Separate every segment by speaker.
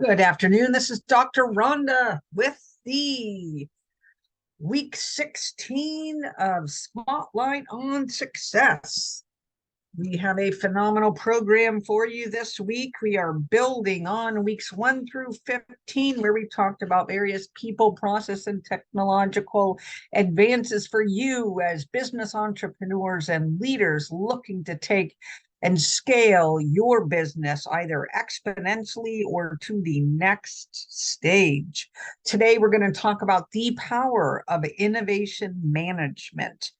Speaker 1: Good afternoon. This is Dr. Rhonda with the week 16 of Spotlight on Success. We have a phenomenal program for you this week. We are building on weeks 1 through 15, where we talked about various people, process, and technological advances for you as business entrepreneurs and leaders looking to take and scale your business either exponentially or to the next stage. Today, we're going to talk about the power of innovation management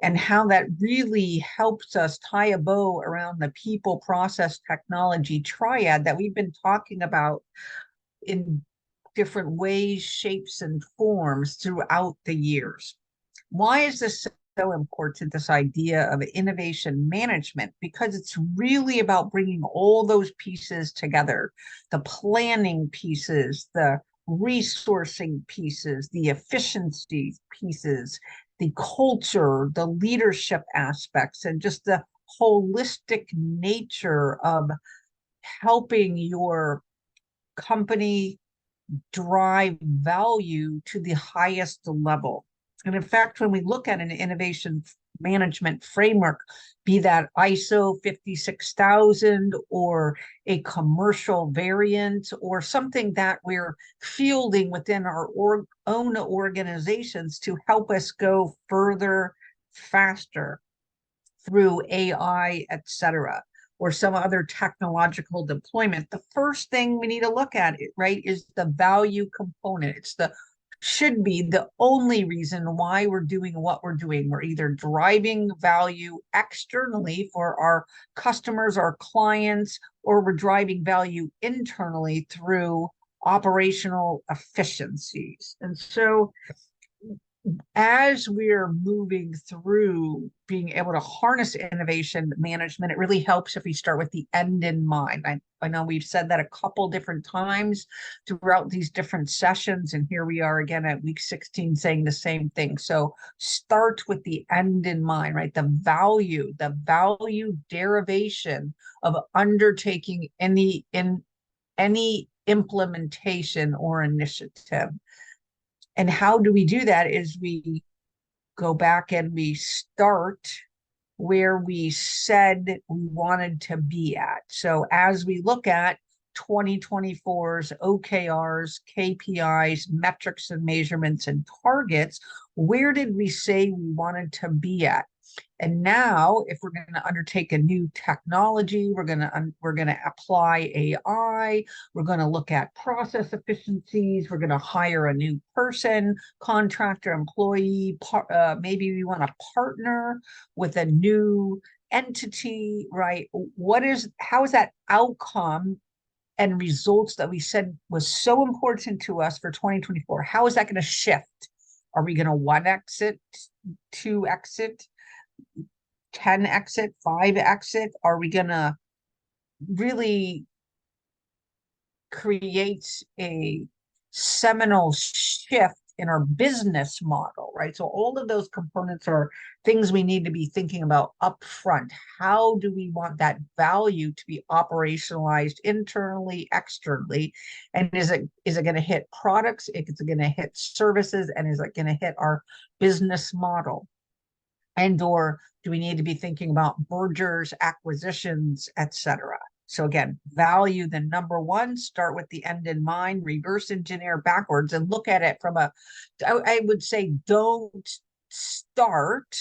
Speaker 1: and how that really helps us tie a bow around the people, process, technology triad that we've been talking about in different ways, shapes, and forms throughout the years. Why is this so important, this idea of innovation management? Because it's really about bringing all those pieces together, the planning pieces, the resourcing pieces, the efficiency pieces, the culture, the leadership aspects, and just the holistic nature of helping your company drive value to the highest level. And in fact, when we look at an innovation management framework, be that ISO 56000 or a commercial variant or something that we're fielding within our own organizations to help us go further, faster through AI, etc., or some other technological deployment, the first thing we need to look at, right, is the value component. It's the should be the only reason why we're doing what we're doing. We're either driving value externally for our customers, our clients, or we're driving value internally through operational efficiencies. And so as we're moving through being able to harness innovation management, it really helps if we start with the end in mind. I know we've said that a couple different times throughout these different sessions, and here we are again at week 16 saying the same thing. So start with the end in mind, right? The value derivation of undertaking any implementation or initiative. And how do we do that is we go back and we start where we said we wanted to be at. So as we look at 2024's OKRs, KPIs, metrics and measurements and targets, where did we say we wanted to be at? And now, if we're going to undertake a new technology, we're going to apply AI. We're going to look at process efficiencies. We're going to hire a new person, contractor, employee. Maybe we want to partner with a new entity, right? How is that outcome and results that we said was so important to us for 2024? How is that going to shift? Are we going to 1 exit, 2 exit? 10 exit, 5 exit? Are we going to really create a seminal shift in our business model, right? So all of those components are things we need to be thinking about upfront. How do we want that value to be operationalized internally, externally? And is it going to hit products? Is it going to hit services? And is it going to hit our business model? And or do we need to be thinking about mergers, acquisitions, etc.? So again, value the number one, start with the end in mind, reverse engineer backwards and look at it from I would say don't start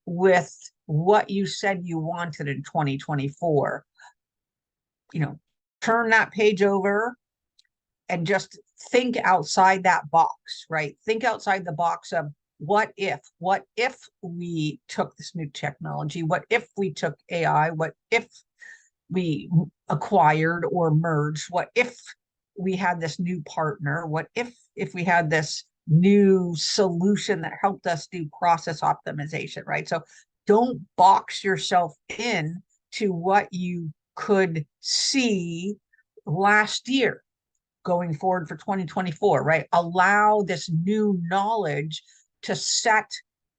Speaker 1: with what you said you wanted in 2024. Turn that page over and just think outside that box, right? Think outside the box of what if we took this new technology? What if we took AI? What if we acquired or merged? What if we had this new partner? What if we had this new solution that helped us do process optimization, right? So don't box yourself in to what you could see last year going forward for 2024, right? Allow this new knowledge to set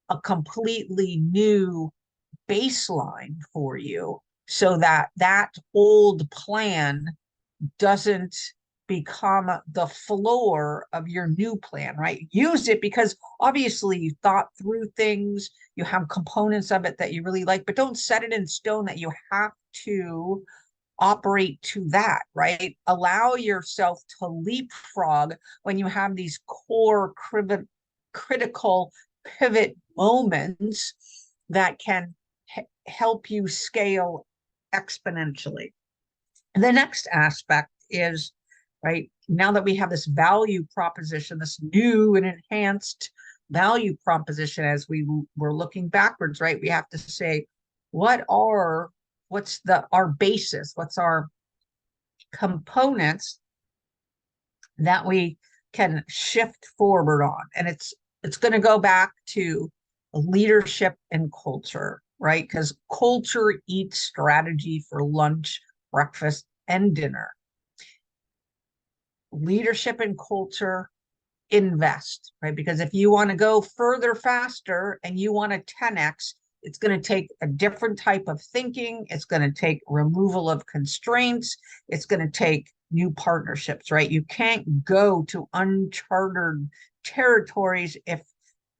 Speaker 1: a completely new baseline for you so that that old plan doesn't become the floor of your new plan, right? Use it because obviously you thought through things, you have components of it that you really like, but don't set it in stone that you have to operate to that, right? Allow yourself to leapfrog when you have these core critical pivot moments that can help you scale exponentially. And the next aspect is, right, now that we have this value proposition, this new and enhanced value proposition, as we were looking backwards, right, we have to say, what's our basis, what's our components that we can shift forward on. And it's going to go back to leadership and culture, right? Because culture eats strategy for lunch, breakfast, and dinner. Leadership and culture invest, right? Because if you want to go further faster and you want to 10x, it's going to take a different type of thinking. It's going to take removal of constraints. It's going to take new partnerships, right? You can't go to uncharted territories if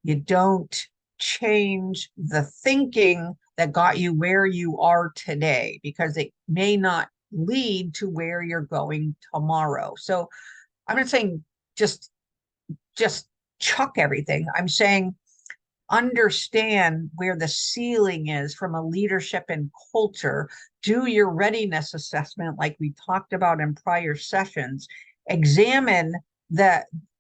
Speaker 1: you don't change the thinking that got you where you are today, because it may not lead to where you're going tomorrow. So I'm not saying just chuck everything. I'm saying understand where the ceiling is from a leadership and culture. Do your readiness assessment like we talked about in prior sessions. Examine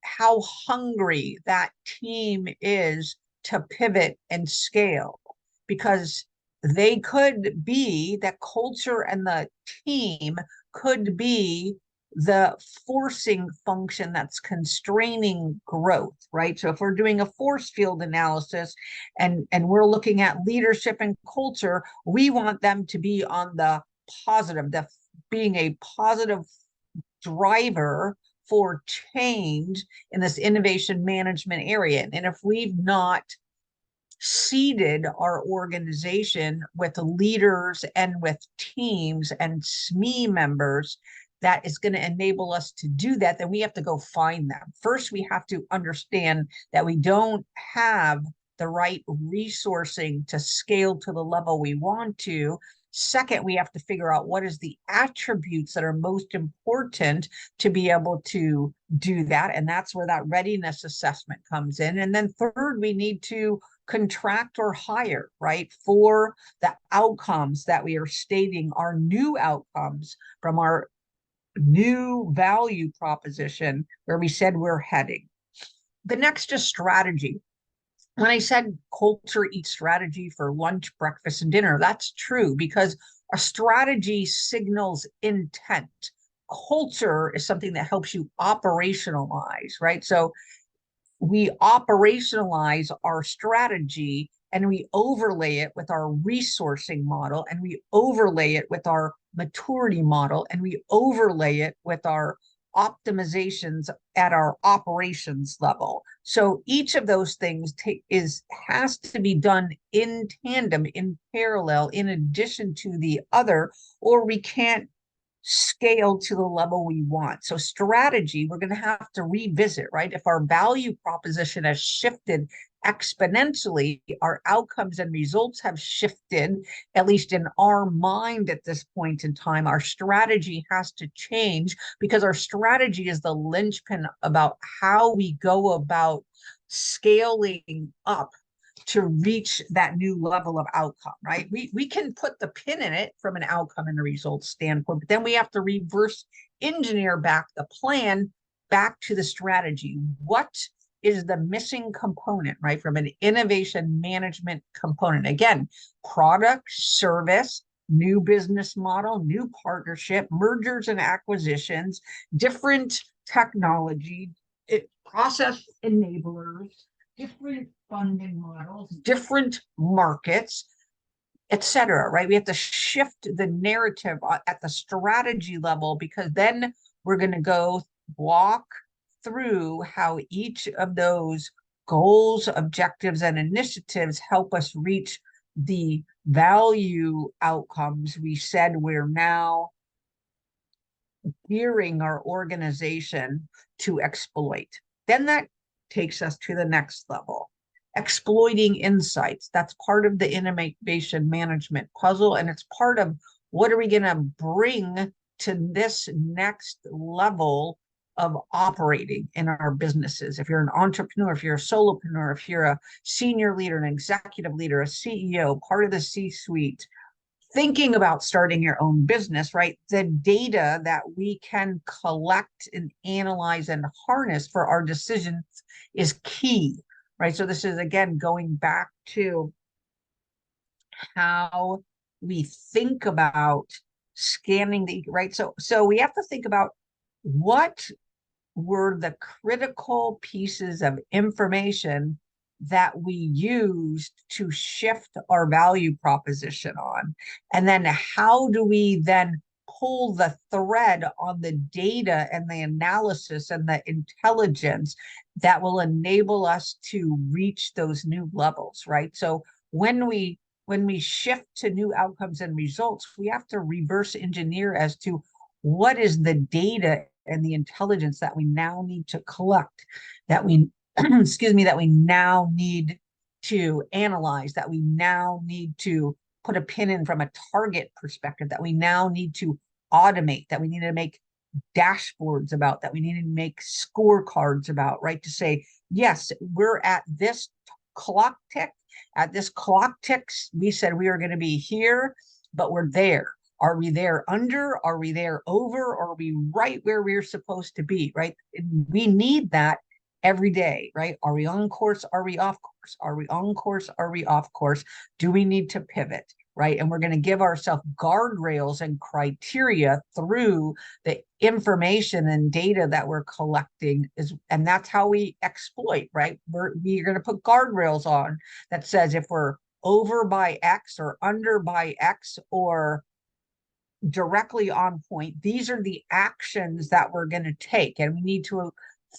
Speaker 1: how hungry that team is to pivot and scale, because they could be, that culture and the team could be the forcing function that's constraining growth, right? So if we're doing a force field analysis and we're looking at leadership and culture, we want them to be on the positive, being a positive driver for change in this innovation management area. And if we've not seeded our organization with leaders and with teams and SME members that is going to enable us to do that, then we have to go find them. First, we have to understand that we don't have the right resourcing to scale to the level we want to. Second, we have to figure out what is the attributes that are most important to be able to do that. And that's where that readiness assessment comes in. And then third, we need to contract or hire, right, for the outcomes that we are stating are new outcomes from our new value proposition where we said we're heading. The next is strategy. When I said culture eats strategy for lunch, breakfast, and dinner, that's true because a strategy signals intent. Culture is something that helps you operationalize, right? So we operationalize our strategy and we overlay it with our resourcing model, and we overlay it with our maturity model, and we overlay it with our optimizations at our operations level. So each of those things has to be done in tandem, in parallel, in addition to the other, or we can't scale to the level we want. So strategy, we're going to have to revisit, right? If our value proposition has shifted exponentially, our outcomes and results have shifted, at least in our mind at this point in time, our strategy has to change, because our strategy is the linchpin about how we go about scaling up to reach that new level of outcome, right? We can put the pin in it from an outcome and a results standpoint, but then we have to reverse engineer back the plan back to the strategy. What is the missing component, right? From an innovation management component. Again, product, service, new business model, new partnership, mergers and acquisitions, different technology, process enablers, different funding models, different markets, etc. Right? We have to shift the narrative at the strategy level, because then we're going to go walk through how each of those goals, objectives, and initiatives help us reach the value outcomes we said we're now gearing our organization to exploit. Then that takes us to the next level. Exploiting insights. That's part of the innovation management puzzle, and it's part of what are we going to bring to this next level of operating in our businesses. If you're an entrepreneur, if you're a solopreneur, if you're a senior leader, an executive leader, a CEO, part of the C-suite, thinking about starting your own business, right? The data that we can collect and analyze and harness for our decisions is key, right? So this is, again, going back to how we think about scanning the, right? So we have to think about what were the critical pieces of information that we used to shift our value proposition on. And then how do we then pull the thread on the data and the analysis and the intelligence that will enable us to reach those new levels, right? So when we shift to new outcomes and results, we have to reverse engineer as to what is the data and the intelligence that we now need to collect, that we excuse me, that we now need to analyze, that we now need to put a pin in from a target perspective, that we now need to automate, that we need to make dashboards about, that we need to make scorecards about, right? To say, yes, we're at this clock tick. At this clock ticks, we said we were going to be here, but we're there. Are we there under? Are we there over? Or are we right where we're supposed to be, right? We need that every day, right? Are we on course? Are we off course? Are we on course? Are we off course? Do we need to pivot, right? And we're going to give ourselves guardrails and criteria through the information and data that we're collecting, and that's how we exploit, right? We're going to put guardrails on that says if we're over by X or under by X or directly on point, these are the actions that we're going to take, and we need to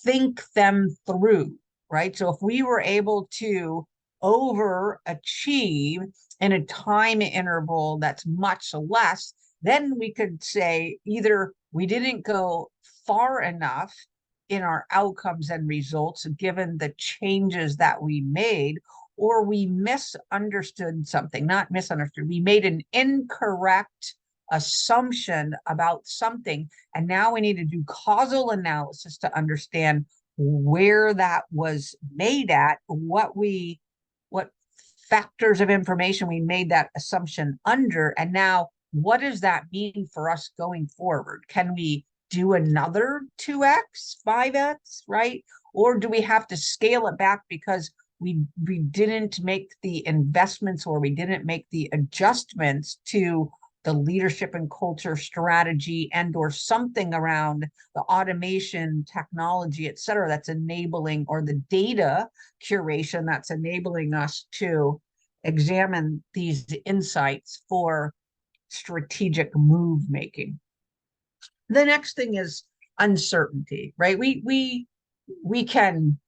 Speaker 1: think them through, right? So if we were able to overachieve in a time interval that's much less, then we could say either we didn't go far enough in our outcomes and results given the changes that we made, or we misunderstood something, not misunderstood, we made an incorrect assumption about something, and now we need to do causal analysis to understand where that was made at, what factors of information we made that assumption under, and now what does that mean for us going forward? Can we do another 2x 5x, right? Or do we have to scale it back because we didn't make the investments or we didn't make the adjustments to the leadership and culture strategy and or something around the automation technology, et cetera, that's enabling, or the data curation that's enabling us to examine these insights for strategic move making. The next thing is uncertainty, right? We can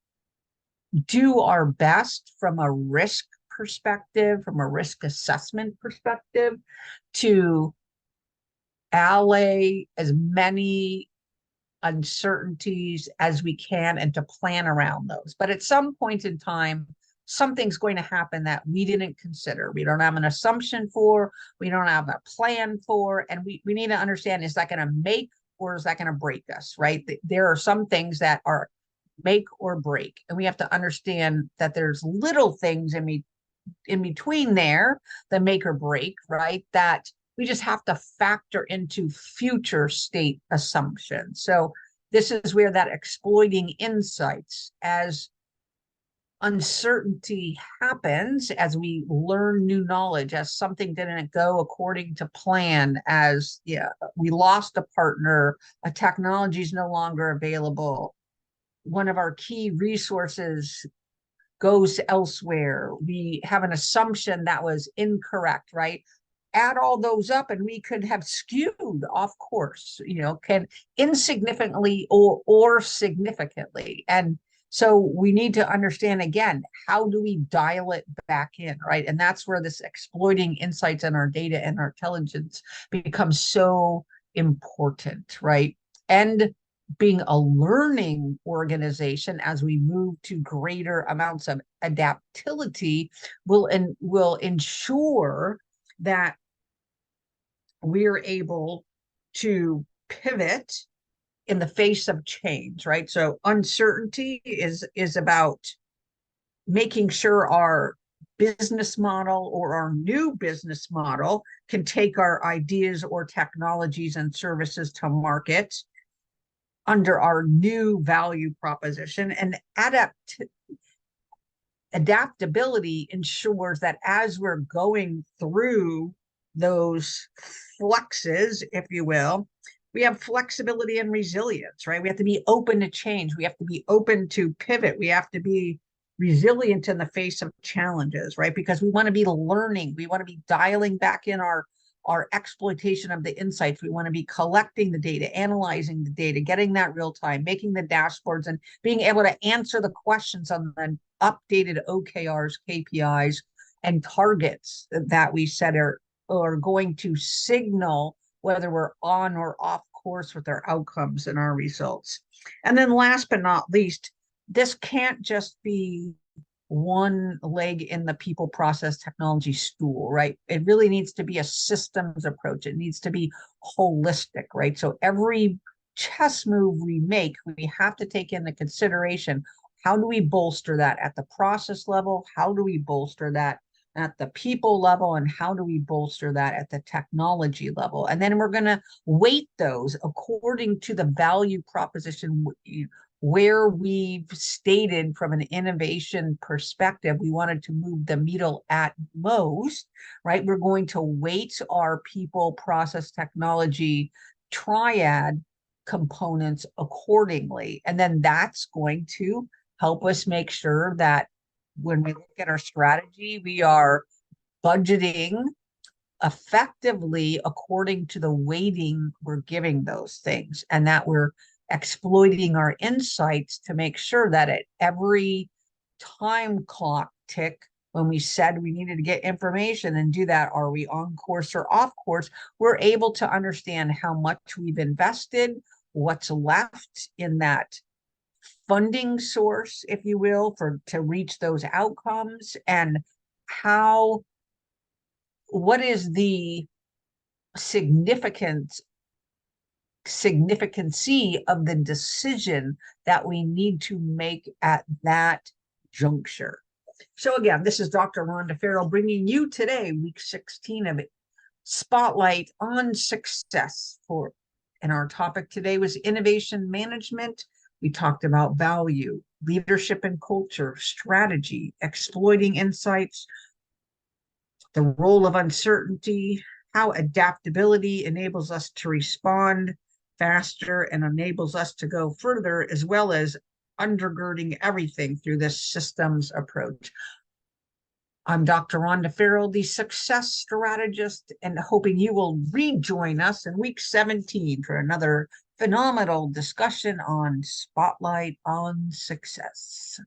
Speaker 1: do our best from a risk perspective, from a risk assessment perspective, to allay as many uncertainties as we can and to plan around those. But at some point in time, something's going to happen that we didn't consider. We don't have an assumption for, we don't have a plan for, and we need to understand, is that going to make or is that going to break us, right? There are some things that are make or break, and we have to understand that there's little things in between there, the make or break, right? That we just have to factor into future state assumptions. So this is where that exploiting insights, as uncertainty happens, as we learn new knowledge, as something didn't go according to plan, as we lost a partner, a technology is no longer available, one of our key resources goes elsewhere, we have an assumption that was incorrect, right? Add all those up and we could have skewed off course, can insignificantly or significantly. And so we need to understand, again, how do we dial it back in, right? And that's where this exploiting insights in our data and our intelligence becomes so important, right? And being a learning organization as we move to greater amounts of adaptability will ensure that we're able to pivot in the face of change, right? So uncertainty is about making sure our business model or our new business model can take our ideas or technologies and services to market under our new value proposition. And adaptability ensures that as we're going through those fluxes, if you will, we have flexibility and resilience, right? We have to be open to change. We have to be open to pivot. We have to be resilient in the face of challenges, right? Because we want to be learning. We want to be dialing back in our exploitation of the insights. We want to be collecting the data, analyzing the data, getting that real time, making the dashboards, and being able to answer the questions on the updated OKRs, KPIs, and targets that we set are going to signal whether we're on or off course with our outcomes and our results. And then last but not least, this can't just be one leg in the people process technology stool, right? It really needs to be a systems approach. It needs to be holistic, right? So every chess move we make, we have to take into consideration, how do we bolster that at the process level? How do we bolster that at the people level? And how do we bolster that at the technology level? And then we're going to weight those according to the value proposition where we've stated from an innovation perspective, we wanted to move the needle at most, right? We're going to weight our people, process, technology triad components accordingly. And then that's going to help us make sure that when we look at our strategy, we are budgeting effectively according to the weighting we're giving those things, and that we're exploiting our insights to make sure that at every time clock tick, when we said we needed to get information and do that, are we on course or off course, we're able to understand how much we've invested, what's left in that funding source, if you will, to reach those outcomes, and what is the significancy of the decision that we need to make at that juncture. So again, this is Dr. Rhonda Farrell bringing you today, week 16 of Spotlight on Success. And our topic today was innovation management. We talked about value, leadership and culture, strategy, exploiting insights, the role of uncertainty, how adaptability enables us to respond faster and enables us to go further, as well as undergirding everything through this systems approach. I'm Dr. Rhonda Farrell, the success strategist, and hoping you will rejoin us in week 17 for another phenomenal discussion on Spotlight on Success.